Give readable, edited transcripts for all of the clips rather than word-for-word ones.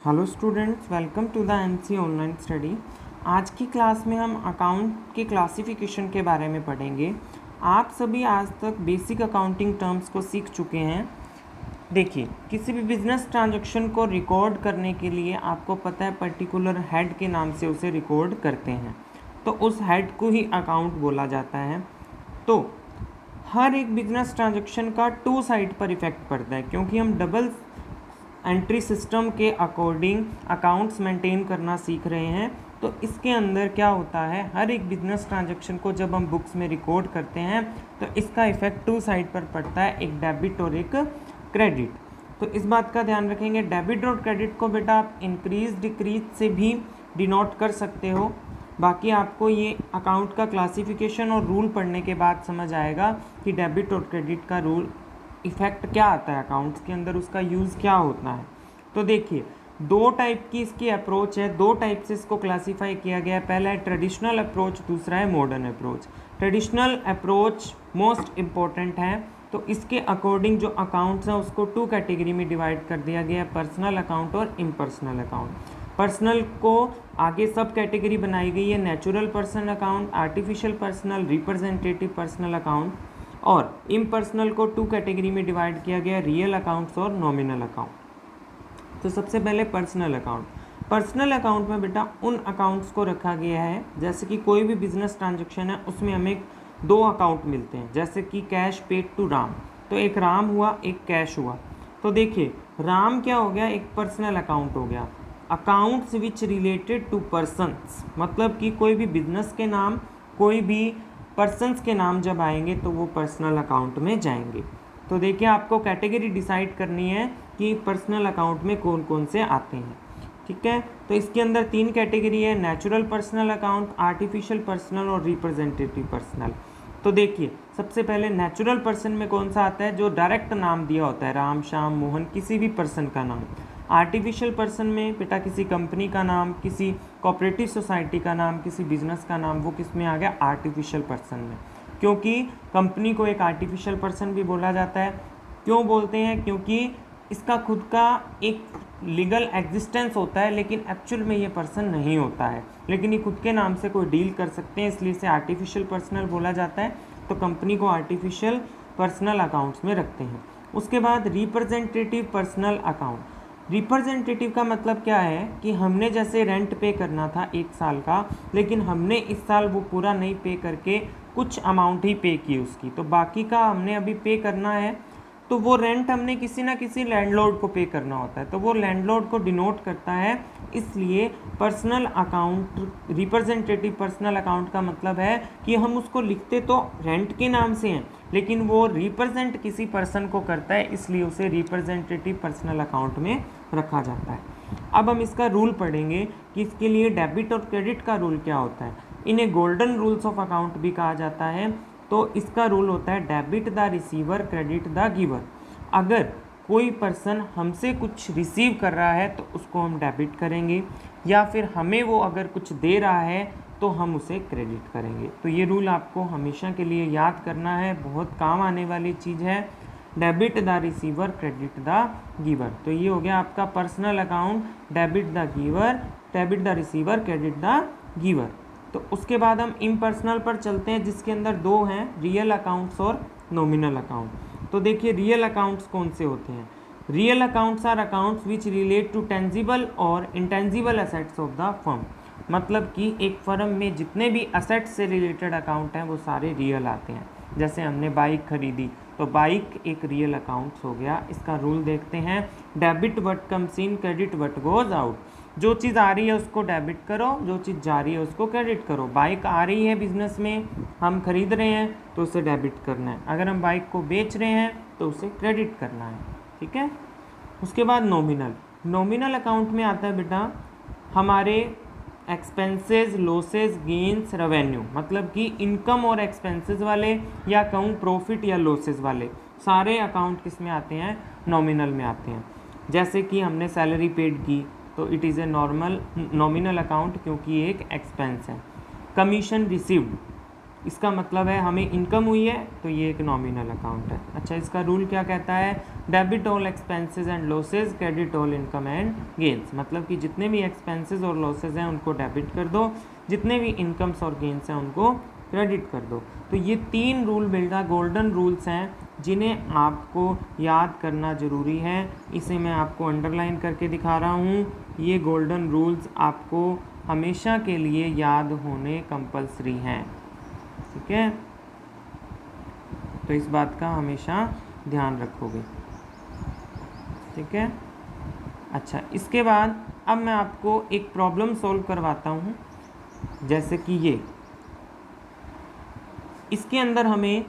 Hello students, welcome to the NC online study. आज की class में हम अकाउंट के क्लासिफिकेशन के बारे में पढ़ेंगे। आप सभी आज तक बेसिक अकाउंटिंग टर्म्स को सीख चुके हैं। देखिए, किसी भी बिजनेस ट्रांजैक्शन को रिकॉर्ड करने के लिए आपको पता है पर्टिकुलर हेड के नाम से उसे रिकॉर्ड करते हैं, तो उस हेड को ही अकाउंट बोला जाता है। तो हर एक बिजनेस ट्रांजैक्शन का टू साइड पर इफेक्ट पड़ता है, क्योंकि हम डबल एंट्री सिस्टम के अकॉर्डिंग अकाउंट्स मेंटेन करना सीख रहे हैं। तो इसके अंदर क्या होता है, हर एक बिजनेस ट्रांजैक्शन को जब हम बुक्स में रिकॉर्ड करते हैं तो इसका इफेक्ट टू साइड पर पड़ता है, एक डेबिट और एक क्रेडिट। तो इस बात का ध्यान रखेंगे। डेबिट और क्रेडिट को बेटा आप इंक्रीज डिक्रीज से भी डिनोट कर सकते हो। बाकी आपको ये अकाउंट का क्लासिफिकेशन और रूल पढ़ने के बाद समझ आएगा कि डेबिट और क्रेडिट का रूल इफेक्ट क्या आता है अकाउंट्स के अंदर, उसका यूज़ क्या होता है। तो देखिए, दो टाइप की इसकी अप्रोच है, दो टाइप से इसको क्लासीफाई किया गया है। पहला है ट्रेडिशनल अप्रोच, दूसरा है modern approach. Traditional approach most important है। तो इसके अकॉर्डिंग जो अकाउंट्स हैं उसको टू कैटेगरी में डिवाइड कर दिया गया है, पर्सनल अकाउंट और इम्पर्सनल अकाउंट। पर्सनल को आगे सब कैटेगरी बनाई गई है, natural person account, artificial personal, representative personal account. और इम्पर्सनल को टू कैटेगरी में डिवाइड किया गया, रियल अकाउंट्स और नॉमिनल अकाउंट। तो सबसे पहले पर्सनल अकाउंट। पर्सनल अकाउंट में बेटा उन अकाउंट्स को रखा गया है, जैसे कि कोई भी बिजनेस ट्रांजैक्शन है उसमें हमें दो अकाउंट मिलते हैं, जैसे कि कैश पेड टू राम। तो एक राम हुआ, एक कैश हुआ। तो देखिए, राम क्या हो गया, एक पर्सनल अकाउंट हो गया। Accounts which related to persons, मतलब कि कोई भी बिजनेस के नाम, कोई भी पर्सन्स के नाम जब आएंगे तो वो पर्सनल अकाउंट में जाएंगे। तो देखिए, आपको कैटेगरी डिसाइड करनी है कि पर्सनल अकाउंट में कौन कौन से आते हैं। ठीक है, तो इसके अंदर तीन कैटेगरी है, natural personal account, artificial personal और रिप्रेजेंटेटिव पर्सनल। तो देखिए, सबसे पहले नेचुरल पर्सन में कौन सा आता है, जो डायरेक्ट नाम दिया होता है, राम, श्याम, मोहन, किसी भी पर्सन का नाम। आर्टिफिशियल पर्सन में बेटा किसी कंपनी का नाम, किसी कोऑपरेटिव सोसाइटी का नाम, किसी बिजनेस का नाम, वो किस में आ गया, आर्टिफिशियल पर्सन में। क्योंकि कंपनी को एक आर्टिफिशियल पर्सन भी बोला जाता है। क्यों बोलते हैं, क्योंकि इसका खुद का एक लीगल एग्जिस्टेंस होता है, लेकिन एक्चुअल में ये पर्सन नहीं होता है, लेकिन ये खुद के नाम से कोई डील कर सकते हैं, इसलिए इसे आर्टिफिशियल पर्सनल बोला जाता है। तो कंपनी को आर्टिफिशियल पर्सनल अकाउंट्स में रखते हैं। उसके बाद रिप्रेजेंटेटिव पर्सनल अकाउंट। रिप्रेजेंटेटिव का मतलब क्या है कि हमने जैसे रेंट पे करना था 1 साल का, लेकिन हमने इस साल वो पूरा नहीं पे करके कुछ अमाउंट ही पे की उसकी, तो बाकी का हमने अभी पे करना है। तो वो रेंट हमने किसी ना किसी लैंडलॉर्ड को पे करना होता है, तो वो लैंडलॉर्ड को डिनोट करता है। इसलिए personal account, representative personal account का मतलब है कि हम उसको लिखते तो रेंट के नाम से हैं, लेकिन वो रिप्रेजेंट किसी पर्सन को करता है, इसलिए उसे रिप्रेजेंटेटिव पर्सनल अकाउंट में रखा जाता है। अब हम इसका रूल पढ़ेंगे कि इसके लिए डेबिट और क्रेडिट का रूल क्या होता है। इन्हें गोल्डन रूल्स ऑफ अकाउंट भी कहा जाता है। तो इसका रूल होता है debit the receiver, credit the giver. अगर कोई पर्सन हमसे कुछ रिसीव कर रहा है तो उसको हम डेबिट करेंगे, या फिर हमें वो अगर कुछ दे रहा है तो हम उसे क्रेडिट करेंगे। तो ये रूल आपको हमेशा के लिए याद करना है, बहुत काम आने वाली चीज़ है। Debit the receiver, credit the giver. तो ये हो गया आपका personal account, debit the giver, debit the receiver, credit the giver. तो उसके बाद हम इम्पर्सनल पर चलते हैं, जिसके अंदर दो हैं, रियल अकाउंट्स और नॉमिनल अकाउंट। तो देखिए, रियल अकाउंट्स कौन से होते हैं। Real accounts are accounts which relate to tangible और intangible assets of the firm. मतलब कि एक फर्म में जितने भी असेट्स से रिलेटेड अकाउंट हैं वो सारे रियल आते हैं। जैसे हमने बाइक खरीदी तो बाइक एक रियल अकाउंट्स हो गया। इसका रूल देखते हैं, debit what comes in, credit what goes out. जो चीज़ आ रही है उसको डेबिट करो, जो चीज़ जा रही है उसको क्रेडिट करो। बाइक आ रही है बिजनेस में, हम खरीद रहे हैं तो उसे डेबिट करना है। अगर हम बाइक को बेच रहे हैं तो उसे क्रेडिट करना है। ठीक है। उसके बाद नॉमिनल। नॉमिनल अकाउंट में आता है बेटा हमारे एक्सपेंसेस, लॉसेस, गेन्स, रेवेन्यू। मतलब कि इनकम और एक्सपेंसेस वाले, या कहूँ प्रॉफिट या लॉसेस वाले सारे अकाउंट किस में आते हैं, नॉमिनल में आते हैं। जैसे कि हमने सैलरी पेड की तो it is a nominal account, क्योंकि एक एक्सपेंस है। कमीशन रिसीव्ड, इसका मतलब है हमें इनकम हुई है तो ये एक नॉमिनल अकाउंट है। अच्छा, इसका रूल क्या कहता है? Debit all expenses and losses, credit all income and gains. मतलब कि जितने भी एक्सपेंसेस और लॉसेज हैं उनको डेबिट कर दो, जितने भी इनकम्स और गेन्स हैं उनको क्रेडिट कर दो। तो ये 3 रूल बेटा गोल्डन रूल्स हैं जिन्हें आपको याद करना ज़रूरी है। इसे मैं आपको अंडरलाइन करके दिखा रहा हूँ। ये गोल्डन रूल्स आपको हमेशा के लिए याद होने कंपलसरी हैं, ठीक है? तो इस बात का हमेशा ध्यान रखोगे, ठीक है? अच्छा, इसके बाद अब मैं आपको एक प्रॉब्लम सॉल्व करवाता हूँ। जैसे कि ये, इसके अंदर हमें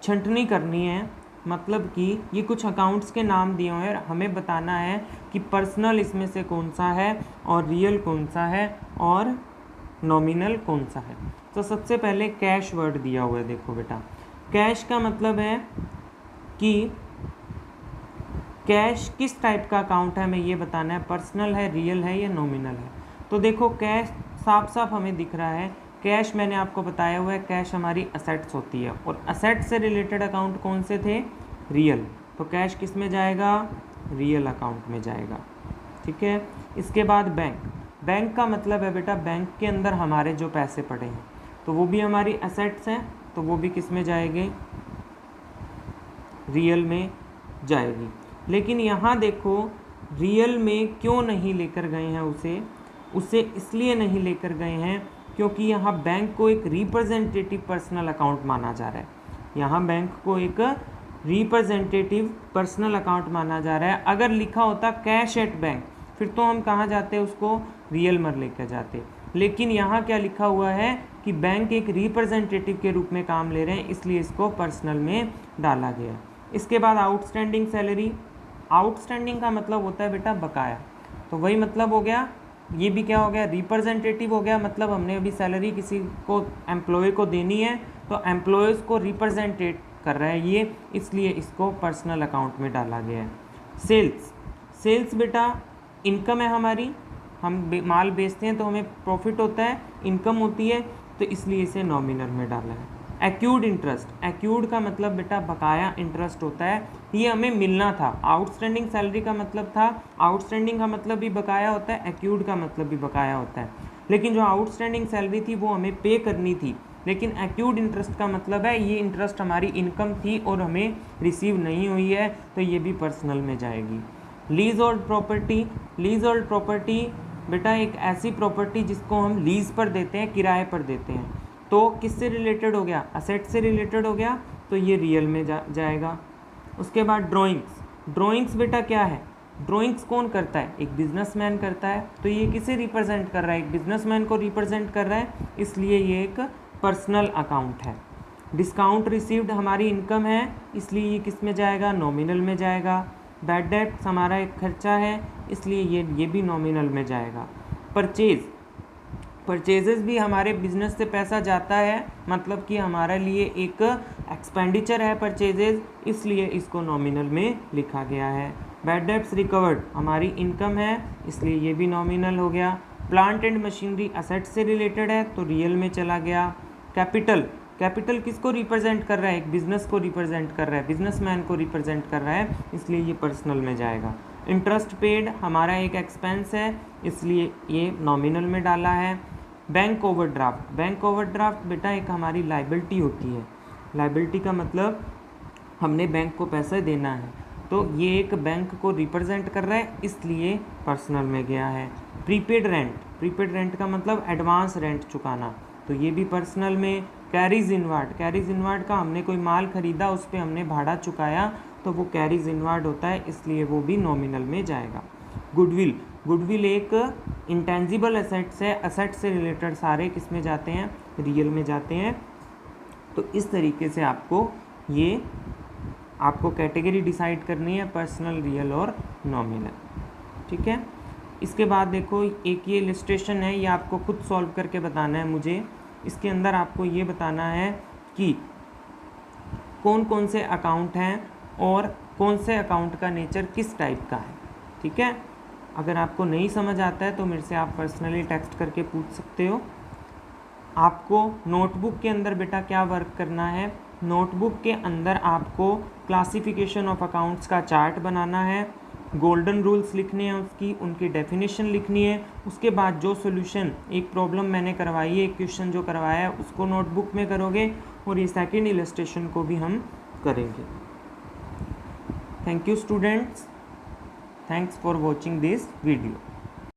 छंटनी करनी है। मतलब कि ये कुछ अकाउंट्स के नाम दिए हुए हैं, हमें बताना है कि पर्सनल इसमें से कौन सा है और रियल कौन सा है और नॉमिनल कौन सा है। तो सबसे पहले कैश वर्ड दिया हुआ है। देखो बेटा, कैश का मतलब है कि कैश किस टाइप का अकाउंट है, हमें ये बताना है, पर्सनल है, रियल है या नॉमिनल है। तो देखो कैश साफ साफ हमें दिख रहा है। कैश मैंने आपको बताया हुआ है, कैश हमारी असेट्स होती है और असेट्स से रिलेटेड अकाउंट कौन से थे? रियल। तो कैश किस में जाएगा? रियल अकाउंट में जाएगा, ठीक है? इसके बाद बैंक। बैंक का मतलब है बेटा बैंक के अंदर हमारे जो पैसे पड़े हैं तो वो भी हमारी असेट्स हैं, तो वो भी किस में जाएंगे? रियल में जाएगी। लेकिन यहाँ देखो रियल में क्यों नहीं लेकर गए हैं उसे इसलिए नहीं लेकर गए हैं क्योंकि यहाँ बैंक को एक रिप्रेजेंटेटिव पर्सनल अकाउंट माना जा रहा है। यहाँ बैंक को एक रिप्रेजेंटेटिव पर्सनल अकाउंट माना जा रहा है। अगर लिखा होता कैश एट बैंक फिर तो हम कहाँ जाते, उसको रियल में लेकर जाते। लेकिन यहाँ क्या लिखा हुआ है कि बैंक एक रिप्रेजेंटेटिव के रूप में काम ले रहे हैं, इसलिए इसको पर्सनल में डाला गया। इसके बाद आउटस्टैंडिंग सैलरी। आउटस्टैंडिंग का मतलब होता है बेटा बकाया, तो वही मतलब हो गया। ये भी क्या हो गया? रिप्रेजेंटेटिव हो गया। मतलब हमने अभी सैलरी किसी को एम्प्लॉय को देनी है तो एम्प्लॉयज़ को रिप्रेजेंटेट कर रहा है ये, इसलिए इसको पर्सनल अकाउंट में डाला गया है। सेल्स। सेल्स बेटा इनकम है हमारी, हम माल बेचते हैं तो हमें प्रॉफिट होता है, इनकम होती है, तो इसलिए इसे नॉमिनल में डाला है। Accrued interest. एक्यूड का मतलब बेटा बकाया इंटरेस्ट होता है, ये हमें मिलना था। आउटस्टैंडिंग सैलरी का मतलब था, आउटस्टैंडिंग का मतलब भी बकाया होता है, एक्यूड का मतलब भी बकाया होता है। लेकिन जो आउटस्टैंडिंग सैलरी थी वो हमें पे करनी थी, लेकिन एक्यूड इंटरेस्ट का मतलब है ये इंटरेस्ट हमारी इनकम थी और हमें रिसीव नहीं हुई है, तो ये भी पर्सनल में जाएगी। Lease hold property. Lease hold property बेटा एक ऐसी प्रॉपर्टी जिसको हम लीज पर देते हैं, किराए पर देते हैं, तो किससे रिलेटेड हो गया? असेट से रिलेटेड हो गया, तो ये रियल में जाएगा। उसके बाद ड्राइंग्स। ड्राइंग्स बेटा क्या है? ड्राइंग्स कौन करता है? एक बिजनेसमैन करता है, तो ये किसे रिप्रेजेंट कर रहा है? एक बिजनेसमैन को रिप्रेजेंट कर रहा है, इसलिए ये एक पर्सनल अकाउंट है। डिस्काउंट रिसीव्ड हमारी इनकम है, इसलिए ये किस में जाएगा? नॉमिनल में जाएगा। बैड डेट्स हमारा एक खर्चा है, इसलिए ये भी नॉमिनल में जाएगा। परचेज। परचेजेस भी हमारे बिजनेस से पैसा जाता है, मतलब कि हमारे लिए एक एक्सपेंडिचर है परचेजेस, इसलिए इसको नॉमिनल में लिखा गया है। बैड डेट्स रिकवर्ड हमारी इनकम है, इसलिए ये भी नॉमिनल हो गया। प्लांट एंड मशीनरी असेट से रिलेटेड है, तो रियल में चला गया। कैपिटल। कैपिटल किसको रिप्रेजेंट कर रहा है? एक बिजनेस को रिप्रेजेंट कर रहा है, बिजनेसमैन को रिप्रेजेंट कर रहा है, इसलिए ये पर्सनल में जाएगा। इंटरेस्ट पेड हमारा एक एक्सपेंस है, इसलिए ये नॉमिनल में डाला है। Bank overdraft. बैंक ओवरड्राफ्ट बेटा एक हमारी लाइबिलिटी होती है। लाइबिलिटी का मतलब हमने बैंक को पैसा देना है, तो ये एक बैंक को रिप्रेजेंट कर रहा है, इसलिए पर्सनल में गया है। Prepaid rent. प्रीपेड रेंट का मतलब एडवांस रेंट चुकाना, तो ये भी पर्सनल में। Carries inward. कैरीज इनवार्ड का हमने कोई माल खरीदा, उस पर हमने भाड़ा चुकाया, तो वो कैरीज इनवार्ड होता है, इसलिए वो भी नॉमिनल में जाएगा। गुडविल। गुडविल एक इंटेंजिबल असेट्स है, असेट से रिलेटेड सारे किस में जाते हैं? रियल में जाते हैं। तो इस तरीके से आपको कैटेगरी डिसाइड करनी है, पर्सनल, रियल और नॉमिनल, ठीक है? इसके बाद देखो एक ये इलस्ट्रेशन है, ये आपको खुद सॉल्व करके बताना है मुझे। इसके अंदर आपको ये बताना है कि कौन कौन से अकाउंट हैं और कौन से अकाउंट का नेचर किस टाइप का है, ठीक है? अगर आपको नहीं समझ आता है तो मेरे से आप पर्सनली टेक्स्ट करके पूछ सकते हो। आपको नोटबुक के अंदर बेटा क्या वर्क करना है, नोटबुक के अंदर आपको क्लासिफिकेशन ऑफ अकाउंट्स का चार्ट बनाना है, गोल्डन रूल्स लिखने हैं उसकी, उनकी डेफिनेशन लिखनी है। उसके बाद जो सॉल्यूशन, एक प्रॉब्लम मैंने करवाई है, एक क्वेश्चन जो करवाया है उसको नोटबुक में करोगे और ये सेकेंड इलस्ट्रेशन को भी हम करेंगे। Thank you students, thanks for watching this video.